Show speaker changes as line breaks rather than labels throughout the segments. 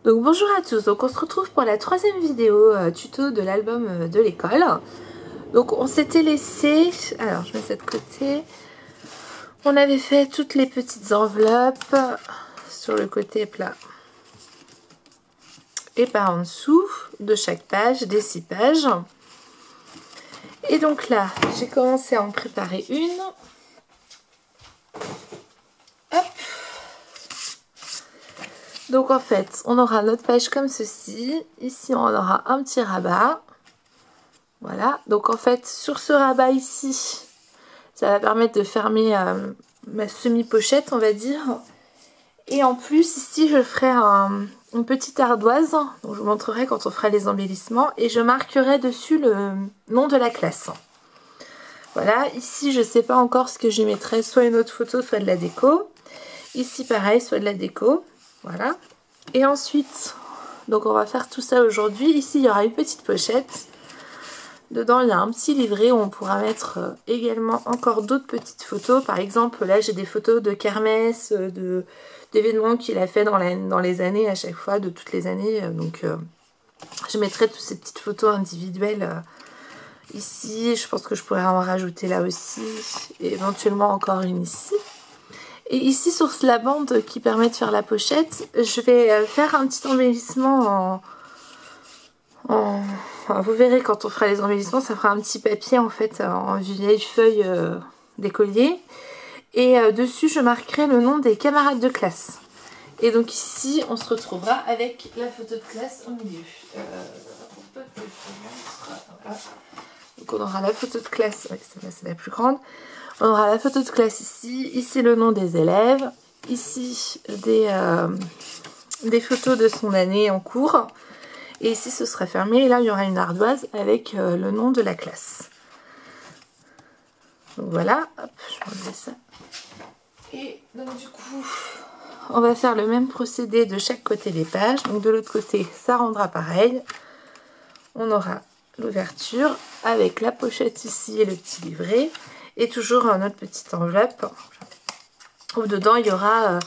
Donc bonjour à tous, donc on se retrouve pour la troisième vidéo tuto de l'album de l'école. Donc on s'était laissé, alors je mets ça de côté, on avait fait toutes les petites enveloppes sur le côté plat et par en dessous de chaque page, des 6 pages. Et donc là, j'ai commencé à en préparer une. Hop. Donc en fait, on aura notre page comme ceci. Ici, on aura un petit rabat. Voilà. Donc en fait, sur ce rabat ici, ça va permettre de fermer ma semi-pochette, on va dire. Et en plus, ici, je ferai une petite ardoise. Donc je vous montrerai quand on fera les embellissements. Et je marquerai dessus le nom de la classe. Voilà. Ici, je ne sais pas encore ce que j'y mettrai. Soit une autre photo, soit de la déco. Ici, pareil, soit de la déco. Voilà. Et ensuite, donc on va faire tout ça aujourd'hui. Ici, il y aura une petite pochette. Dedans, il y a un petit livret où on pourra mettre également encore d'autres petites photos. Par exemple, là, j'ai des photos de kermesse, d'événements qu'il a fait dans les années à chaque fois, de toutes les années. Donc, je mettrai toutes ces petites photos individuelles ici. Je pense que je pourrais en rajouter là aussi. Et éventuellement encore une ici. Et ici, sur la bande qui permet de faire la pochette, je vais faire un petit embellissement enfin, vous verrez quand on fera les embellissements, ça fera un petit papier en fait en vieille feuille d'écolier. Et dessus, je marquerai le nom des camarades de classe. Et donc ici, on se retrouvera avec la photo de classe au milieu. Voilà. Donc on aura la photo de classe, oui, c'est la plus grande. On aura la photo de classe ici, ici le nom des élèves, ici des photos de son année en cours. Et ici ce sera fermé et là il y aura une ardoise avec le nom de la classe. Donc voilà, hop, je vais enlever ça. Et donc du coup, on va faire le même procédé de chaque côté des pages. Donc de l'autre côté, ça rendra pareil. On aura l'ouverture avec la pochette ici et le petit livret. Et toujours notre petite enveloppe où dedans il y aura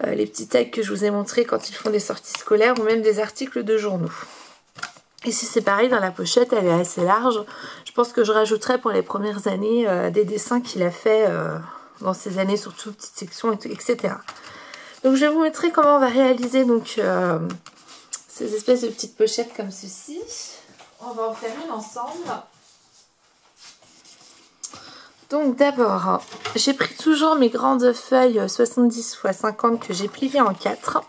les petits tags que je vous ai montrés quand ils font des sorties scolaires ou même des articles de journaux. Ici c'est pareil, dans la pochette elle est assez large. Je pense que je rajouterai pour les premières années des dessins qu'il a fait dans ces années, surtout petites sections, etc. Donc je vous montrer comment on va réaliser donc ces espèces de petites pochettes comme ceci. On va en faire une ensemble. Donc d'abord, j'ai pris toujours mes grandes feuilles 70 x 50 que j'ai pliées en 4.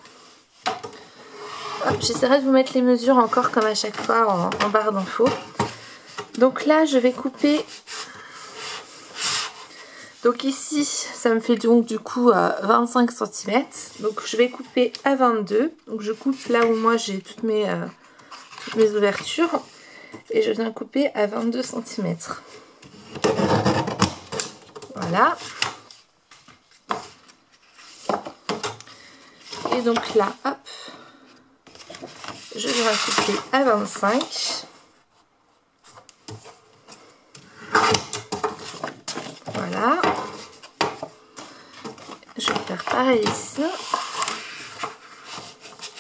J'essaierai de vous mettre les mesures encore comme à chaque fois en barre d'infos. Donc là, je vais couper. Donc ici, ça me fait donc du coup 25 cm. Donc je vais couper à 22. Donc je coupe là où moi j'ai toutes mes ouvertures. Et je viens couper à 22 cm. Voilà. Et donc là, hop, je vais couper à 25. Voilà. Je vais faire pareil ici.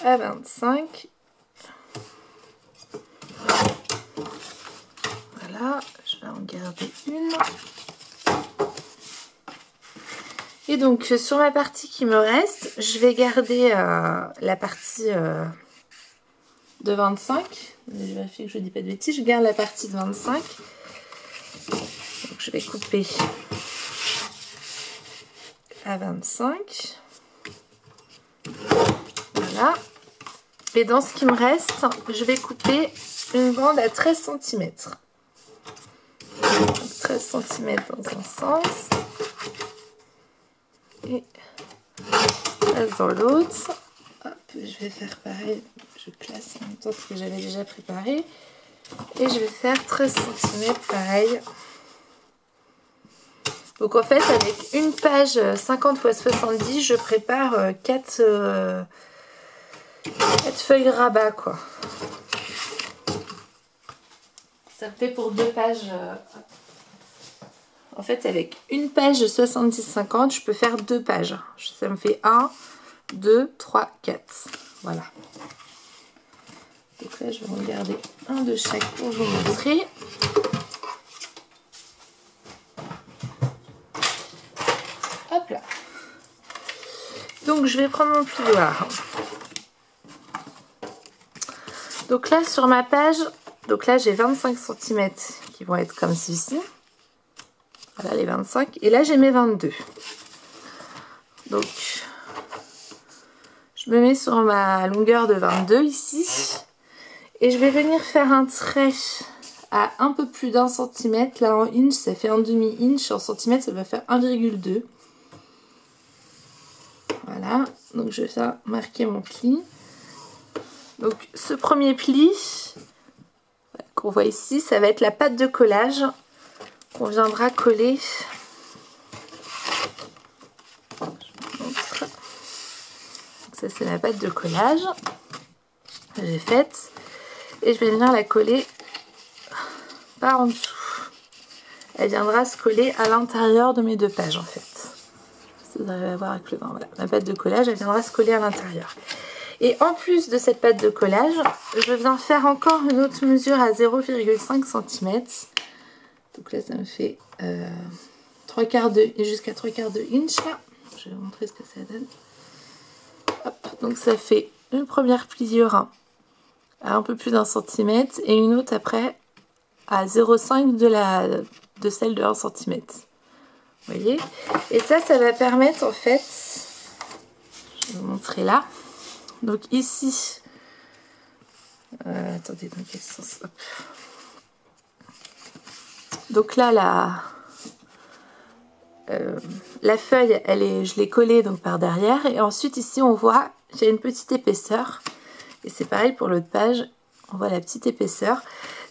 À 25. Voilà. Je vais en garder une. Et donc sur ma partie qui me reste, je vais garder la partie de 25. Je vérifie que je ne dis pas de bêtises. Je garde la partie de 25. Donc je vais couper à 25. Voilà. Et dans ce qui me reste, je vais couper une bande à 13 cm. Donc 13 cm dans un sens. Et dans l'autre, je vais faire pareil, je classe en même temps ce que j'avais déjà préparé et je vais faire 13 cm pareil. Donc en fait avec une page 50 x 70 je prépare 4 feuilles rabat quoi. Ça me fait pour 2 pages. En fait, avec une page 70-50, je peux faire 2 pages. Ça me fait 1, 2, 3, 4. Voilà. Donc là, je vais en garder un de chaque pour vous montrer. Hop là. Donc je vais prendre mon plioir. Donc là, sur ma page, donc là, j'ai 25 cm qui vont être comme ceci. Voilà les 25. Et là, j'ai mes 22. Donc, je me mets sur ma longueur de 22 ici. Et je vais venir faire un trait à un peu plus d'1 cm. Là, en inch, ça fait un demi-inch. En centimètres, ça va faire 1,2. Voilà. Donc, je vais faire marquer mon pli. Donc, ce premier pli qu'on voit ici, ça va être la pâte de collage qu'on viendra coller. Ça, c'est la pâte de collage que j'ai faite. Et je vais venir la coller par en dessous. Elle viendra se coller à l'intérieur de mes deux pages, en fait. Vous arrivez à voir avec le vent. Voilà, ma pâte de collage, elle viendra se coller à l'intérieur. Et en plus de cette pâte de collage, je viens faire encore une autre mesure à 0,5 cm. Donc là, ça me fait 3/4 et jusqu'à 3/4 inch. Là. Je vais vous montrer ce que ça donne. Hop, donc ça fait une première pliure à un peu plus d'1 cm et une autre après à 0,5 de celle de 1 cm. Vous voyez? Et ça va permettre en fait, je vais vous montrer là. Donc ici, attendez, dans quel sens? Hop. Donc là, la feuille, je l'ai collée donc par derrière. Et ensuite, ici, on voit, j'ai une petite épaisseur. Et c'est pareil pour l'autre page. On voit la petite épaisseur.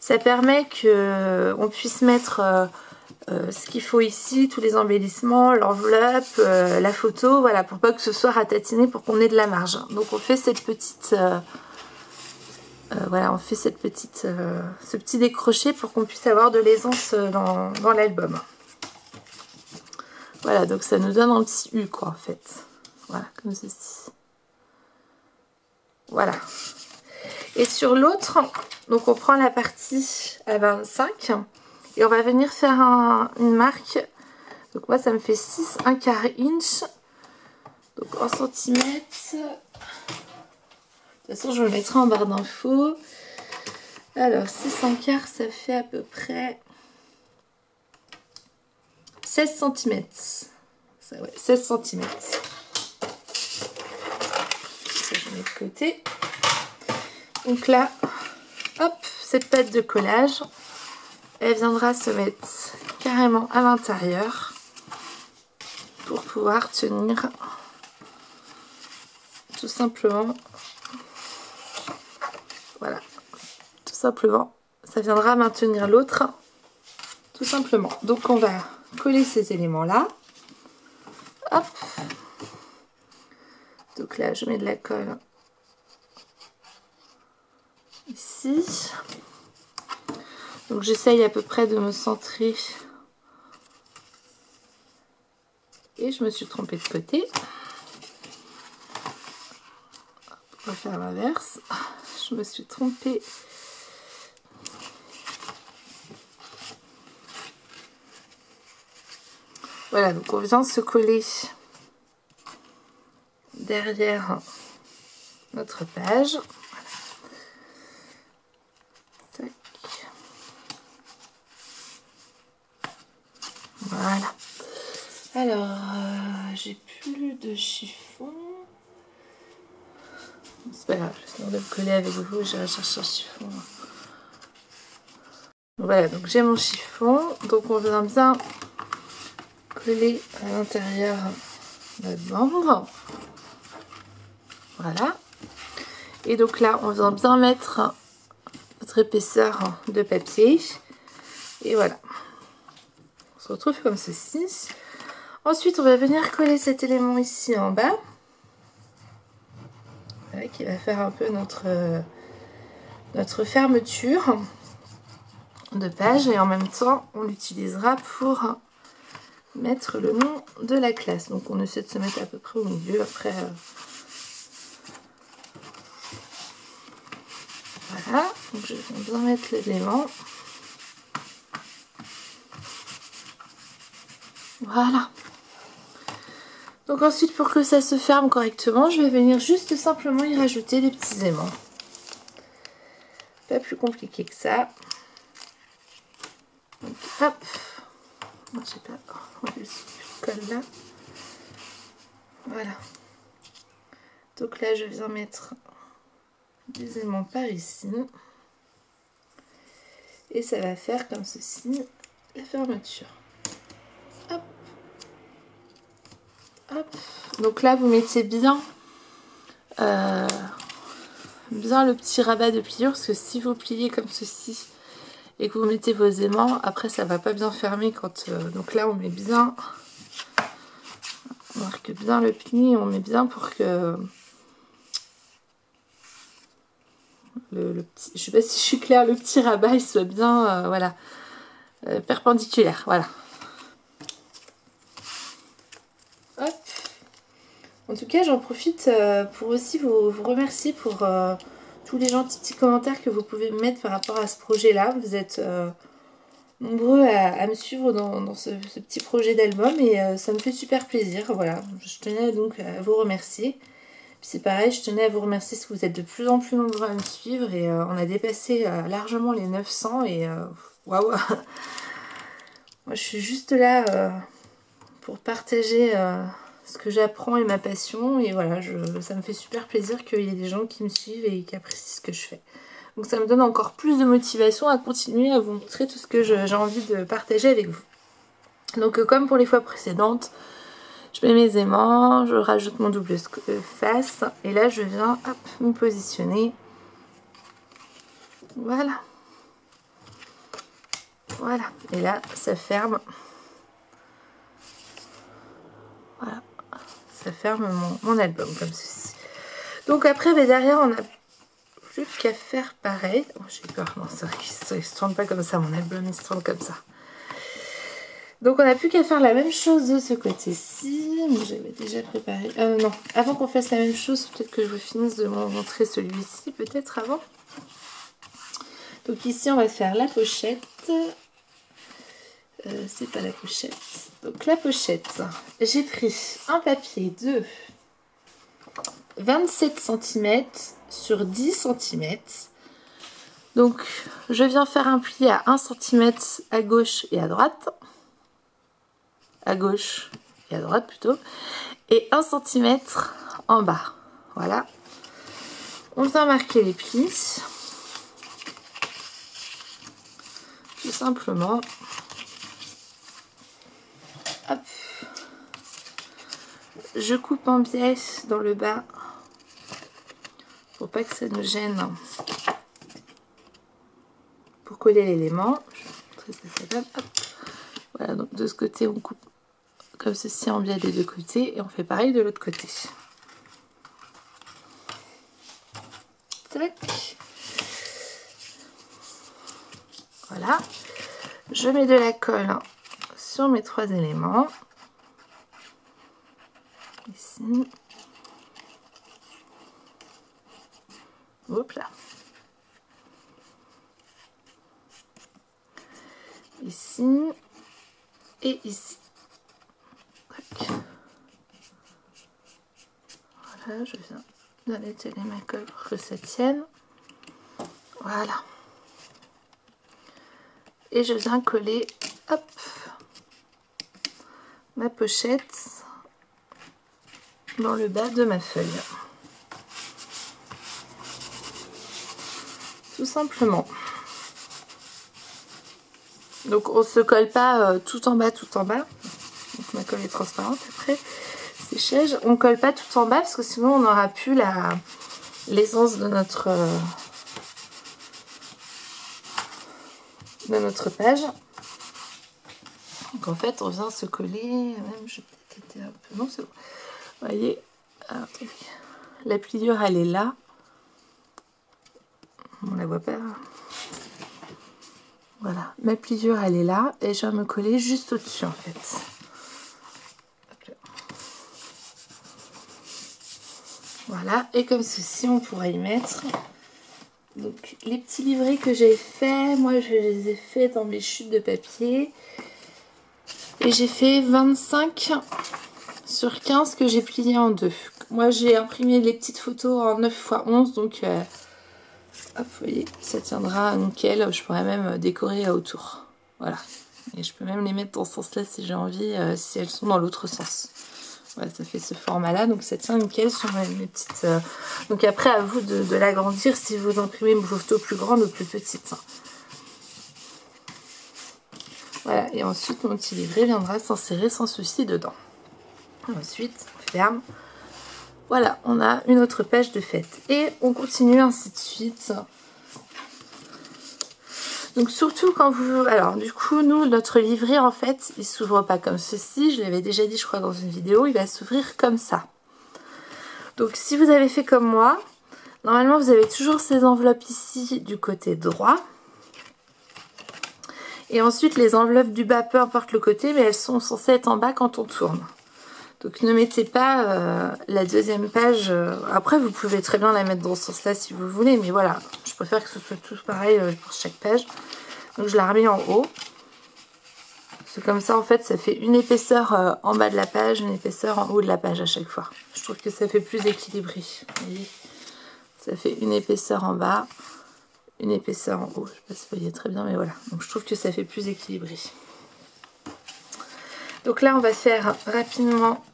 Ça permet qu'on puisse mettre ce qu'il faut ici, tous les embellissements, l'enveloppe, la photo, voilà, pour pas que ce soit ratatiné, pour qu'on ait de la marge. Donc on fait cette petite... voilà, on fait ce petit décroché pour qu'on puisse avoir de l'aisance dans l'album. Voilà, donc ça nous donne un petit U, quoi, en fait. Voilà, comme ceci. Voilà. Et sur l'autre, donc on prend la partie à 25 et on va venir faire une marque. Donc moi, ça me fait 6 1/4 inch. Donc en centimètres. De toute façon, je le mettrai en barre d'infos. Alors, 6 1/4, ça fait à peu près 16 cm. Ça, ouais, 16 cm. Ça, je mets de côté. Donc là, hop, cette pâte de collage, elle viendra se mettre carrément à l'intérieur pour pouvoir tenir tout simplement. Voilà, tout simplement, ça viendra maintenir l'autre, tout simplement. Donc on va coller ces éléments-là. Hop. Donc là, je mets de la colle ici. Donc j'essaye à peu près de me centrer. Et je me suis trompée de côté. On va faire l'inverse. Je me suis trompée. Voilà, donc on vient se coller derrière notre page. Tac. Voilà. Alors, j'ai plus de chiffon. C'est pas grave, je vais de le coller avec vous, j'irai chercher un chiffon. Voilà, donc j'ai mon chiffon. Donc on vient bien coller à l'intérieur notre bande. Voilà. Et donc là, on vient bien mettre notre épaisseur de papier. Et voilà. On se retrouve comme ceci. Ensuite, on va venir coller cet élément ici en bas. Voilà, qui va faire un peu notre fermeture de page. Et en même temps, on l'utilisera pour mettre le nom de la classe. Donc on essaie de se mettre à peu près au milieu. Après, Voilà, donc je vais bien mettre l'élément. Voilà. Donc ensuite, pour que ça se ferme correctement, je vais venir juste simplement y rajouter des petits aimants. Pas plus compliqué que ça. Donc hop. Moi j'ai pas enlevé ce colle là. Voilà. Donc là je viens mettre des aimants par ici. Et ça va faire comme ceci la fermeture. Hop. Hop. Donc là vous mettez bien bien le petit rabat de pliure, parce que si vous pliez comme ceci et que vous mettez vos aimants, après ça va pas bien fermer quand donc là on met bien, on marque bien le pli, on met bien pour que le petit, je sais pas si je suis claire, le petit rabat il soit bien voilà perpendiculaire, voilà. Hop. En tout cas j'en profite pour aussi vous remercier pour tous les gentils petits commentaires que vous pouvez me mettre par rapport à ce projet là. Vous êtes nombreux à me suivre dans ce petit projet d'album et ça me fait super plaisir. Voilà, je tenais donc à vous remercier. C'est pareil, je tenais à vous remercier parce que vous êtes de plus en plus nombreux à me suivre et on a dépassé largement les 900 et waouh. Moi je suis juste là pour partager ce que j'apprends et ma passion et voilà, ça me fait super plaisir qu'il y ait des gens qui me suivent et qui apprécient ce que je fais. Donc ça me donne encore plus de motivation à continuer à vous montrer tout ce que j'ai envie de partager avec vous. Donc comme pour les fois précédentes, je mets mes aimants, je rajoute mon double face et là je viens hop, me positionner. Voilà. Voilà. Et là ça ferme. Voilà. Ça ferme mon album comme ceci. Donc après derrière on a plus qu'à faire pareil. Oh, j'ai peur, non, c'est vrai qu'il ne se tourne pas comme ça, mon album il se tourne comme ça. Donc on n'a plus qu'à faire la même chose de ce côté-ci. J'avais déjà préparé. Non, avant qu'on fasse la même chose, peut-être que je vous finisse de vous montrer celui-ci, peut-être avant. Donc ici on va faire la pochette. C'est pas la pochette. Donc la pochette, j'ai pris un papier de 27 cm sur 10 cm. Donc je viens faire un pli à 1 cm à gauche et à droite. À gauche et à droite plutôt. Et 1 cm en bas. Voilà. On vient marquer les plis. Tout simplement. Hop. Je coupe en biais dans le bas. Pour pas que ça nous gêne. Pour coller l'élément. Je vais vous montrer ce que ça donne. Hop. Voilà, donc de ce côté on coupe comme ceci en biais des deux côtés. Et on fait pareil de l'autre côté. Tac. Voilà. Je mets de la colle sur mes 3 éléments. Ici. Hop là. Ici. Et ici. Tac. Voilà, je viens d'étaler ma colle pour que ça tienne. Voilà. Et je viens coller, hop, ma pochette dans le bas de ma feuille. Tout simplement. Donc on se colle pas tout en bas, tout en bas. Donc ma colle est transparente après séchage. On colle pas tout en bas parce que sinon on n'aura plus l'aisance de notre page. Donc en fait on vient se coller, même je vais peut-être être un peu, non c'est bon. Vous voyez, alors, attendez. La pliure elle est là. On la voit pas. Voilà, ma pliure elle est là et je vais me coller juste au-dessus en fait. Voilà, et comme ceci on pourra y mettre Donc les petits livrets que j'ai faits, moi je les ai faits dans mes chutes de papier. Et j'ai fait 25 sur 15 que j'ai plié en deux. Moi j'ai imprimé les petites photos en 9 x 11, donc hop, vous voyez, ça tiendra nickel. Je pourrais même décorer autour. Voilà. Et je peux même les mettre dans ce sens-là si j'ai envie, si elles sont dans l'autre sens. Voilà, ça fait ce format-là, donc ça tient nickel sur mes petites... Donc après, à vous de l'agrandir si vous imprimez une photo plus grande ou plus petite. Voilà, et ensuite mon petit livret viendra s'insérer sans souci dedans. Ensuite, on ferme. Voilà, on a une autre page de fête. Et on continue ainsi de suite. Donc surtout quand vous... Alors du coup, nous, notre livret, en fait, il s'ouvre pas comme ceci. Je l'avais déjà dit, je crois, dans une vidéo. Il va s'ouvrir comme ça. Donc si vous avez fait comme moi, normalement, vous avez toujours ces enveloppes ici du côté droit. Et ensuite, les enveloppes du bas, peu importe le côté, mais elles sont censées être en bas quand on tourne. Donc ne mettez pas la deuxième page. Après, vous pouvez très bien la mettre dans ce sens-là si vous voulez. Mais voilà, je préfère que ce soit tous pareil pour chaque page. Donc je la remets en haut. C'est comme ça, en fait, ça fait une épaisseur en bas de la page, une épaisseur en haut de la page à chaque fois. Je trouve que ça fait plus équilibré. Vous voyez, ça fait une épaisseur en bas, une épaisseur en haut. Je ne sais pas si vous voyez très bien, mais voilà. Donc je trouve que ça fait plus équilibré. Donc là, on va faire rapidement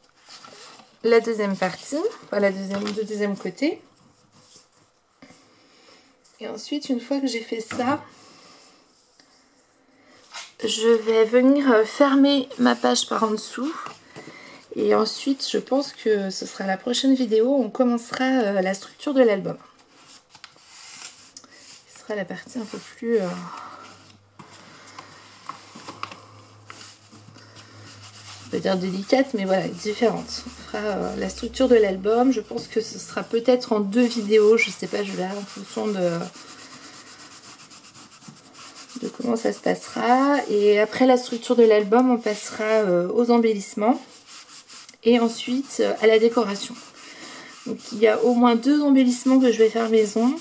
la deuxième partie, enfin le deuxième côté. Et ensuite, une fois que j'ai fait ça, je vais venir fermer ma page par en dessous. Et ensuite, je pense que ce sera la prochaine vidéo. On commencera la structure de l'album. Ce sera la partie un peu plus... on peut dire délicate, mais voilà, différente. On fera la structure de l'album. Je pense que ce sera peut-être en 2 vidéos. Je sais pas, je verrai en fonction de comment ça se passera. Et après la structure de l'album, on passera aux embellissements. Et ensuite à la décoration. Donc il y a au moins 2 embellissements que je vais faire maison.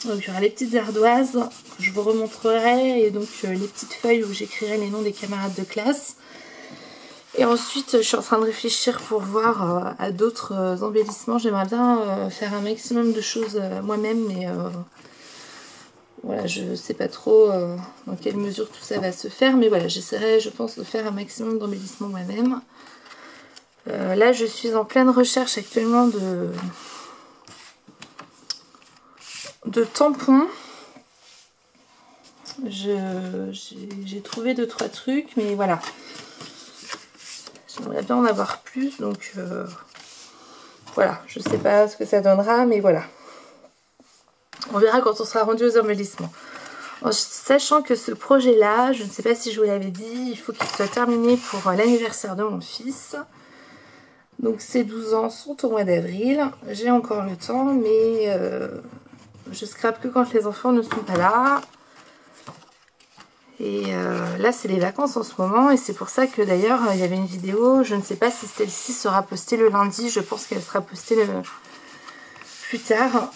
Donc il y aura les petites ardoises que je vous remontrerai. Et donc les petites feuilles où j'écrirai les noms des camarades de classe. Et ensuite, je suis en train de réfléchir pour voir à d'autres embellissements. J'aimerais bien faire un maximum de choses moi-même, mais voilà, je ne sais pas trop dans quelle mesure tout ça va se faire. Mais voilà, j'essaierai, je pense, de faire un maximum d'embellissements moi-même. Là, je suis en pleine recherche actuellement de tampons. J'ai trouvé 2-3 trucs, mais voilà. J'aimerais bien en avoir plus, donc voilà, je sais pas ce que ça donnera, mais voilà. On verra quand on sera rendu aux embellissements. En sachant que ce projet-là, je ne sais pas si je vous l'avais dit, il faut qu'il soit terminé pour l'anniversaire de mon fils. Donc ses 12 ans sont au mois d'avril. J'ai encore le temps, mais je scrape que quand les enfants ne sont pas là. Et là c'est les vacances en ce moment et c'est pour ça que d'ailleurs il y avait une vidéo, je ne sais pas si celle-ci sera postée le lundi, je pense qu'elle sera postée plus tard.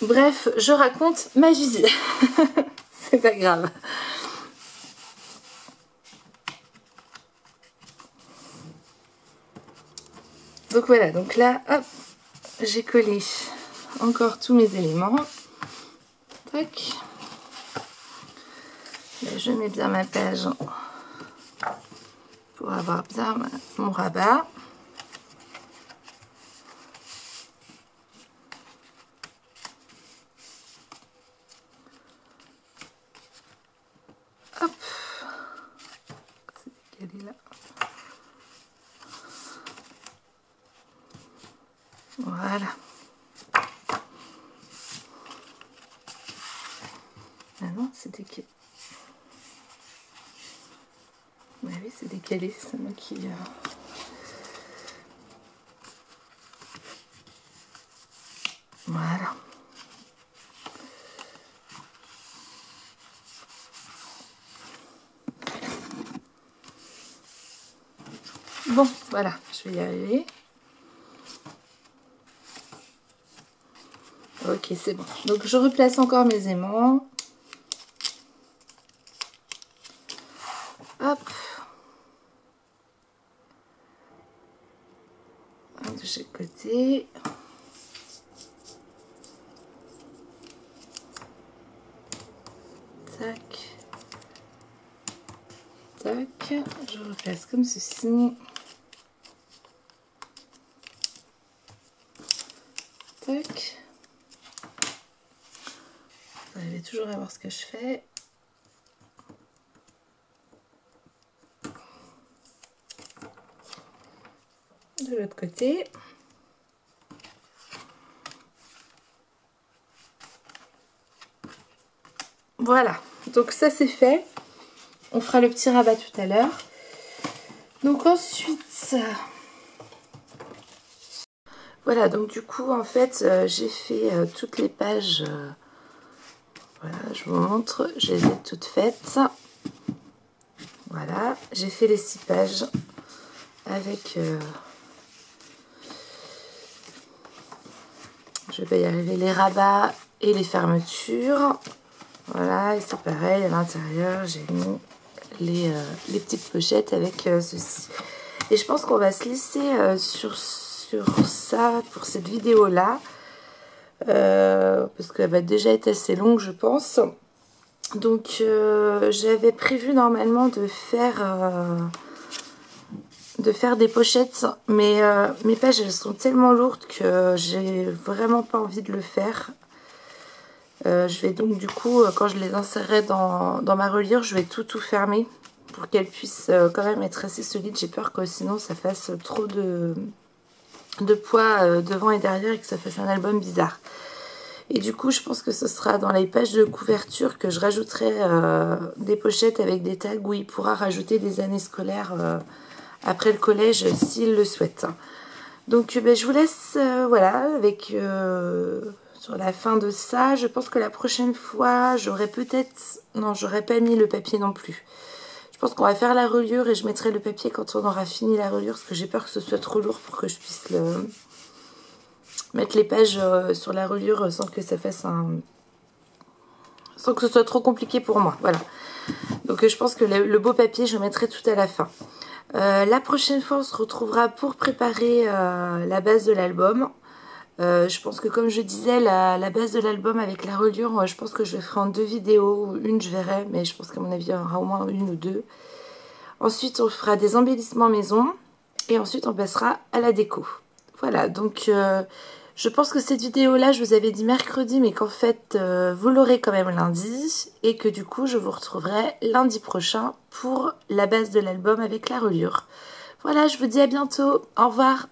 Bref, je raconte ma vie. C'est pas grave. Donc voilà, donc là, hop, j'ai collé encore tous mes éléments. Tac. Là, je mets bien ma page pour avoir bien mon rabat. Hop. C'est décalé là. Voilà. Ah non, c'est décalé. Oui, c'est décalé, c'est moi qui... Voilà. Bon, voilà, je vais y arriver. Ok, c'est bon. Donc je replace encore mes aimants. Hop. Un de chaque côté. Tac. Tac. Je replace comme ceci. Tac. Vous allez toujours à voir ce que je fais. De l'autre côté. Voilà, donc ça c'est fait. On fera le petit rabat tout à l'heure. Donc ensuite, voilà, donc du coup en fait j'ai fait toutes les pages. Voilà, je vous montre, je les ai toutes faites. Voilà, j'ai fait les 6 pages avec... je vais y arriver, les rabats et les fermetures. Voilà, et c'est pareil, à l'intérieur, j'ai mis les petites pochettes avec ceci. Et je pense qu'on va se laisser sur ça pour cette vidéo-là. Parce qu'elle va déjà être assez longue, je pense. Donc, j'avais prévu normalement de faire des pochettes. Mais mes pages, elles sont tellement lourdes que j'ai vraiment pas envie de le faire. Je vais donc du coup, quand je les insérerai dans ma reliure, je vais tout fermer pour qu'elles puissent quand même être assez solides. J'ai peur que sinon ça fasse trop de poids devant et derrière et que ça fasse un album bizarre. Et du coup, je pense que ce sera dans les pages de couverture que je rajouterai des pochettes avec des tags où il pourra rajouter des années scolaires après le collège s'il le souhaite. Donc je vous laisse voilà avec... sur la fin de ça, je pense que la prochaine fois, j'aurai peut-être... Non, j'aurais pas mis le papier non plus. Je pense qu'on va faire la reliure et je mettrai le papier quand on aura fini la reliure, parce que j'ai peur que ce soit trop lourd pour que je puisse mettre les pages sur la reliure sans que ça fasse sans que ce soit trop compliqué pour moi. Voilà. Donc je pense que le beau papier, je le mettrai tout à la fin. La prochaine fois, on se retrouvera pour préparer la base de l'album. Je pense que comme je disais, la base de l'album avec la reliure, je pense que je le ferai en 2 vidéos. Une, je verrai, mais je pense qu'à mon avis, il y en aura au moins 1 ou 2. Ensuite, on fera des embellissements maison. Et ensuite, on passera à la déco. Voilà, donc je pense que cette vidéo-là, je vous avais dit mercredi, mais qu'en fait, vous l'aurez quand même lundi. Et que du coup, je vous retrouverai lundi prochain pour la base de l'album avec la reliure. Voilà, je vous dis à bientôt. Au revoir.